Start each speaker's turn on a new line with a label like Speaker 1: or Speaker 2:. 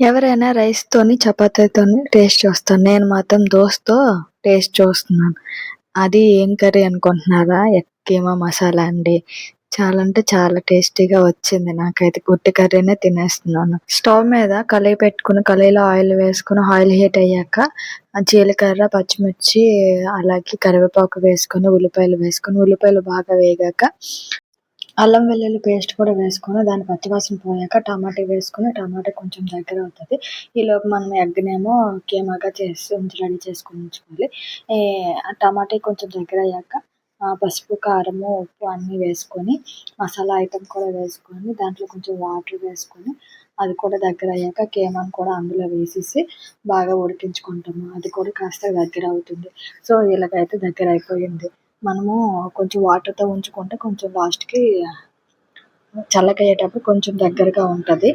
Speaker 1: ఎవరైనా రైస్‌తోని, చపాతీతోని టేస్ట్ చూస్తాను. నేను మాత్రం దోసతో టేస్ట్ చూస్తున్నాను. అది ఏం కర్రీ అనుకుంటున్నారా? కీమా మసాలా అండి. చాలా అంటే చాలా టేస్టీగా వచ్చింది నాకైతే. ఉట్టి కర్రీనే తినేస్తున్నాను. స్టవ్ మీద కళాయి పెట్టుకొని, కళాయిలో ఆయిల్ వేసుకొని, ఆయిల్ హీట్ అయ్యాక జీలకర్ర, పచ్చిమిర్చి అలాగే కరివేపాకు వేసుకొని, ఉల్లిపాయలు వేసుకొని, ఉల్లిపాయలు బాగా వేగాక అల్లం వెల్లుల్లి పేస్ట్ కూడా వేసుకొని దాని పచ్చివాసన పోయాక టమాటా వేసుకొని టమాటా కొంచెం దగ్గరవుతది. ఈలోపు మనం ఎగ్‌నేమో కీమాగా చేసి రెడీ చేసుకొని ఉంచుకోవాలి. టమాటా కొంచెం దగ్గరయ్యాక పసుపు, కారము, ఉప్పు అన్నీ వేసుకొని మసాలా ఐటెమ్ కూడా వేసుకొని దాంట్లో కొంచెం వాటర్ వేసుకొని అది కూడా దగ్గరయ్యాక కీమాను కూడా అందులో వేసేసి బాగా ఉడికించుకుంటాము. అది కూడా కాస్త దగ్గరవుతుంది. సో, ఇలాగైతే దగ్గరైపోయింది. మనము కొంచెం వాటర్‌తో ఉంచుకుంటే కొంచెం లాస్ట్‌కి చల్లగయ్యేటప్పుడు కొంచెం దగ్గరగా ఉంటది.